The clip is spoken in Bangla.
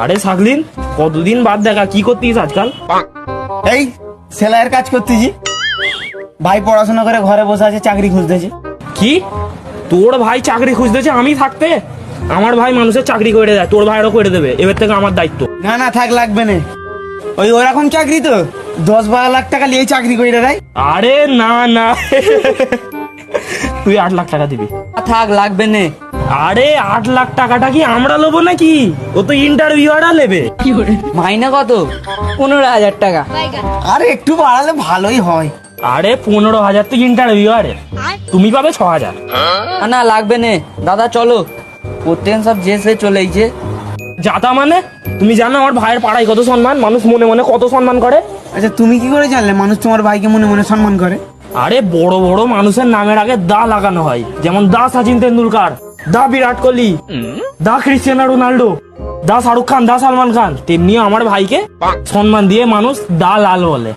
আরে সাকলিন, কতদিন বাদ দেখা, কি করতিস আজকাল? এই সেলাইয়ের কাজ করতেছি। ভাই পড়াশোনা করে ঘরে বসে আছে, চাকরি খুঁজতেছি। কি তোর ভাই চাকরি খুঁজতেছে আমি থাকতে? আমার ভাই মানুষের চাকরি করে দেয়, তোর ভাইয়েরও করে দেবে, এবার থেকে আমার দায়িত্ব। না না থাক, লাগবে না। ওই ওরকম চাকরি তো 10-12 লাখ টাকা নিয়ে চাকরি করে দেয়। আরে না না তুই 8 লাখ টাকা দিবি। থাক, লাগবে নে। আরে 8 লাখ টাকাটা কি আমরা নেবো নাকি? ও তো ইন্টারভিউয়াররা নেবে। মাইনে কত? 15,000 টাকা। আরে একটু বাড়ালে ভালোই হয়। আরে 15,000 তো ইন্টারভিউয়ারে, তুমি পাবে 6,000। না লাগবে নে দাদা, চলো। প্রত্যেক সব যে সে চলেইছে। যাতা মানে? তুমি জানো আমার ভাইয়ের পাড়ায় কত সম্মান, মানুষ মনে মনে কত সম্মান করে? আচ্ছা তুমি কি করে জানলে মানুষ তোমার ভাইকে মনে মনে সম্মান করে? আরে বড় বড় মানুষের নামের আগে দা লাগানো হয়, যেমন দা সচিন তেন্ডুলকার, দা বিরাট কোহলি, দা ক্রিস্টিয়ানো রোনাল্ডো, দা শাহরুখ খান, দা সালমান খান। তেমনি আমার ভাইকে সম্মান দিয়ে মানুষ দা লাল বলে।